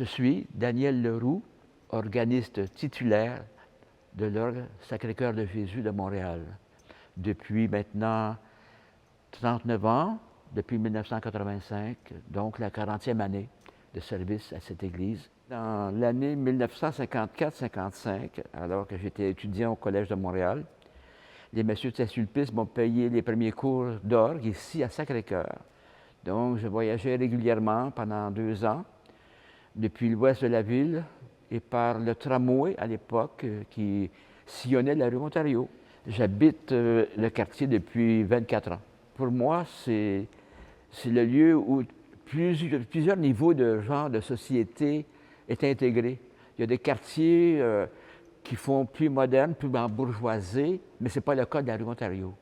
Je suis Daniel Leroux, organiste titulaire de l'orgue Sacré-Cœur de Jésus de Montréal. Depuis maintenant 39 ans, depuis 1985, donc la 40e année de service à cette église. Dans l'année 1954-55, alors que j'étais étudiant au Collège de Montréal, les messieurs de Saint-Sulpice m'ont payé les premiers cours d'orgue ici à Sacré-Cœur. Donc, je voyageais régulièrement pendant 2 ans, depuis l'ouest de la ville et par le tramway à l'époque qui sillonnait la rue Ontario. J'habite le quartier depuis 24 ans. Pour moi, c'est le lieu où plusieurs niveaux de genre de société est intégré. Il y a des quartiers qui font plus modernes, plus bourgeoisés, mais ce n'est pas le cas de la rue Ontario.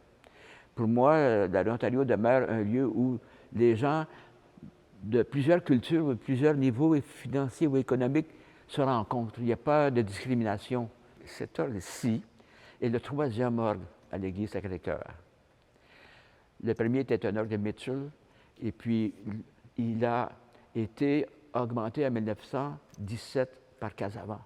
Pour moi, la rue Ontario demeure un lieu où les gens de plusieurs cultures, de plusieurs niveaux financiers ou économiques se rencontrent. Il n'y a pas de discrimination. Cet orgue-ci est le 3e orgue à l'église Sacré-Cœur. Le premier était un orgue de Mitchell, et puis il a été augmenté en 1917 par Casavant,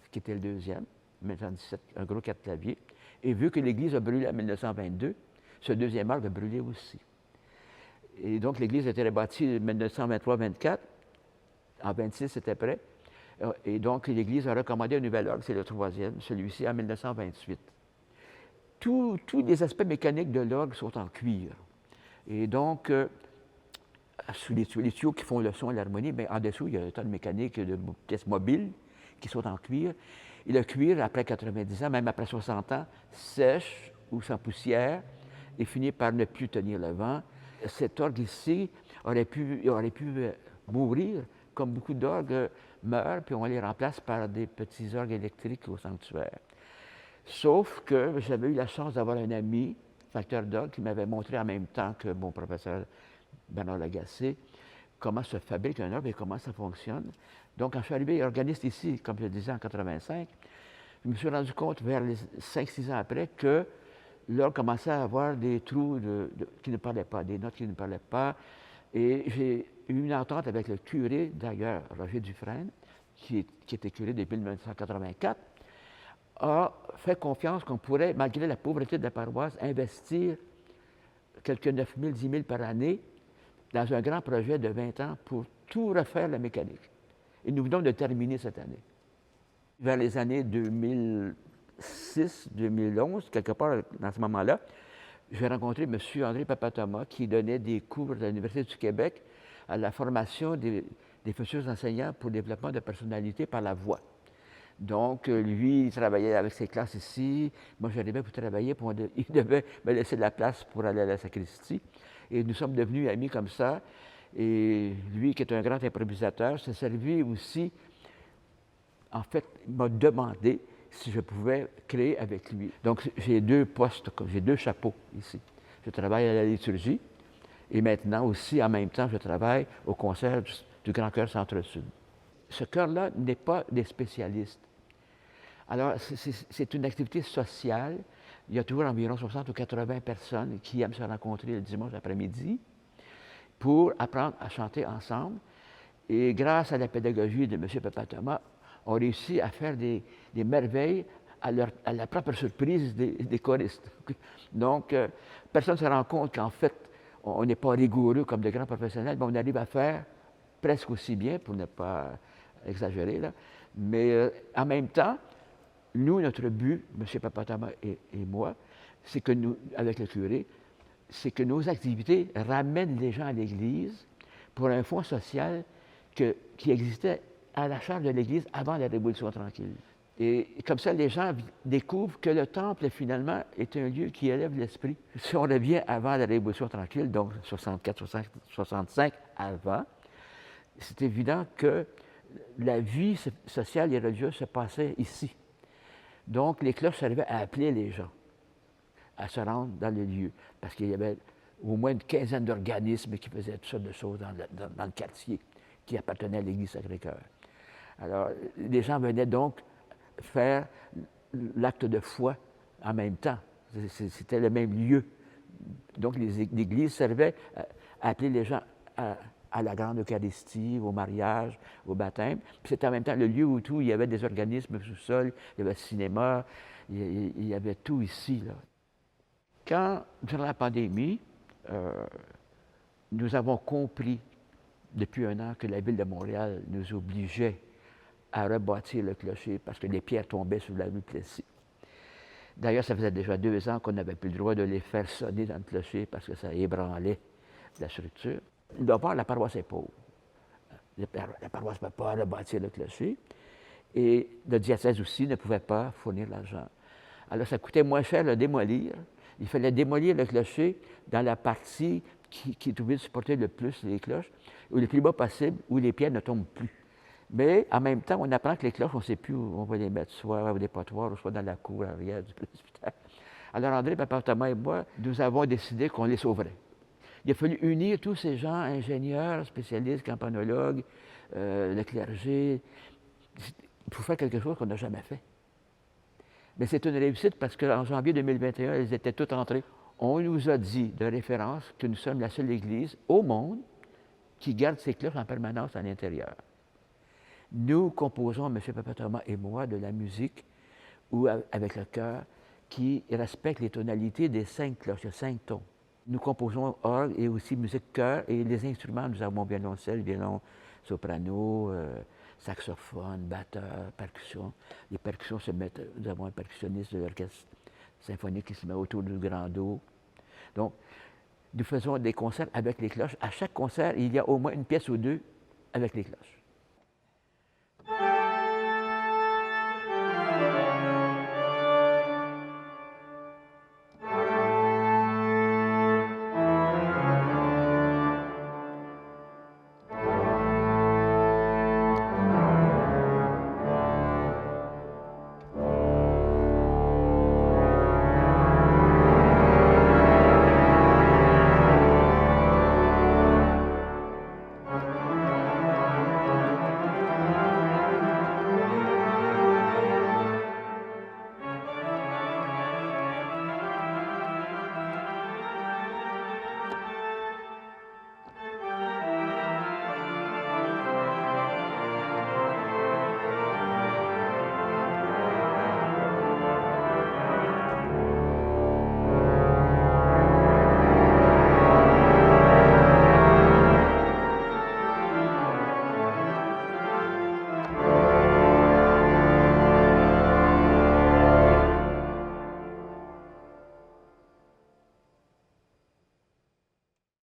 qui était le 2e, 1917, un gros 4 claviers. Et vu que l'église a brûlé en 1922, ce 2e orgue a brûlé aussi. Et donc l'église a été rebâtie en 1923-24, en 26 c'était prêt. Et donc l'église a recommandé un nouvel orgue, c'est le 3e, celui-ci en 1928. Tous les aspects mécaniques de l'orgue sont en cuir. Et donc, sous les tuyaux qui font le son et l'harmonie, en dessous, il y a un tas de mécaniques, de pièces mobiles qui sont en cuir. Et le cuir, après 90 ans, même après 60 ans, sèche ou s'empoussière et finit par ne plus tenir le vent. Cet orgue ici aurait pu mourir, comme beaucoup d'orgues meurent, puis on les remplace par des petits orgues électriques au sanctuaire. Sauf que j'avais eu la chance d'avoir un ami, facteur d'orgue, qui m'avait montré en même temps que mon professeur Bernard Lagacé comment se fabrique un orgue et comment ça fonctionne. Donc, quand je suis arrivé organiste ici, comme je le disais, en 85, je me suis rendu compte vers les 5-6 ans après que l'orgue commençait à avoir des trous qui ne parlaient pas, des notes qui ne parlaient pas. Et j'ai eu une entente avec le curé, d'ailleurs, Roger Dufresne, qui était curé depuis 1984, a fait confiance qu'on pourrait, malgré la pauvreté de la paroisse, investir quelques 9 000, 10 000 par année dans un grand projet de 20 ans pour tout refaire la mécanique. Et nous venons de terminer cette année. Vers les années 2006, 2011, quelque part dans ce moment-là, j'ai rencontré M. André Papa-Thomas qui donnait des cours à l'Université du Québec à la formation des futurs enseignants pour le développement de personnalité par la voix. Donc, lui, il travaillait avec ses classes ici. Moi, j'arrivais pour travailler, il devait me laisser de la place pour aller à la sacristie. Et nous sommes devenus amis comme ça. Et lui, qui est un grand improvisateur, s'est servi aussi, en fait, il m'a demandé si je pouvais créer avec lui. Donc, j'ai 2 postes, j'ai 2 chapeaux ici. Je travaille à la liturgie et maintenant aussi, en même temps, je travaille au concert du Grand Chœur Centre-Sud. Ce chœur-là n'est pas des spécialistes. Alors, c'est une activité sociale. Il y a toujours environ 60 ou 80 personnes qui aiment se rencontrer le dimanche après-midi pour apprendre à chanter ensemble. Et grâce à la pédagogie de M. Papa-Thomas, on réussit à faire des merveilles à la propre surprise des choristes. Donc, personne ne se rend compte qu'en fait, on n'est pas rigoureux comme de grands professionnels, mais on arrive à faire presque aussi bien, pour ne pas exagérer, là. Mais en même temps, nous, notre but, M. Papa-Thomas et moi, c'est que nous, avec le curé, c'est que nos activités ramènent les gens à l'Église pour un fonds social qui existait à la charge de l'Église avant la Révolution tranquille. Et comme ça, les gens découvrent que le temple, finalement, est un lieu qui élève l'esprit. Si on revient avant la Révolution tranquille, donc 64, 65 avant, c'est évident que la vie sociale et religieuse se passait ici. Donc, les cloches servaient à appeler les gens à se rendre dans le lieu, parce qu'il y avait au moins une quinzaine d'organismes qui faisaient toutes sortes de choses dans le quartier qui appartenait à l'Église Sacré-Cœur. Alors, les gens venaient donc faire l'acte de foi en même temps. C'était le même lieu. Donc, l'Église servait à appeler les gens à à la grande Eucharistie, au mariage, au baptême. Puis c'était en même temps le lieu où tout, il y avait des organismes sous-sol, il y avait le cinéma, il y avait tout ici, là. Quand, durant la pandémie, nous avons compris depuis un an que la Ville de Montréal nous obligeait à rebâtir le clocher parce que les pierres tombaient sur la rue Plessis. D'ailleurs, ça faisait déjà 2 ans qu'on n'avait plus le droit de les faire sonner dans le clocher parce que ça ébranlait la structure. D'abord, la paroisse est pauvre. La paroisse ne peut pas rebâtir le clocher. Et le diocèse aussi ne pouvait pas fournir l'argent. Alors, ça coûtait moins cher de démolir. Il fallait démolir le clocher dans la partie qui pouvait supporter le plus les cloches, ou le plus bas possible, où les pierres ne tombent plus. Mais en même temps, on apprend que les cloches, on ne sait plus où on va les mettre, soit au dépotoir, ou soit dans la cour arrière du presbytère. Alors André, papa Thomas et moi, nous avons décidé qu'on les sauverait. Il a fallu unir tous ces gens, ingénieurs, spécialistes, campanologues, le clergé, pour faire quelque chose qu'on n'a jamais fait. Mais c'est une réussite parce qu'en janvier 2021, elles étaient toutes entrées. On nous a dit de référence que nous sommes la seule Église au monde qui garde ses cloches en permanence à l'intérieur. Nous composons, M. Papa Thomas et moi, de la musique ou avec le chœur qui respecte les tonalités des 5 cloches, il y a 5 tons. Nous composons orgue et aussi musique chœur et les instruments, nous avons violoncelle, violon, soprano, saxophone, batteur, percussion. Les percussions se mettent, nous avons un percussionniste de l'orchestre symphonique qui se met autour du grand dos. Donc, nous faisons des concerts avec les cloches. À chaque concert, il y a au moins une pièce ou deux avec les cloches.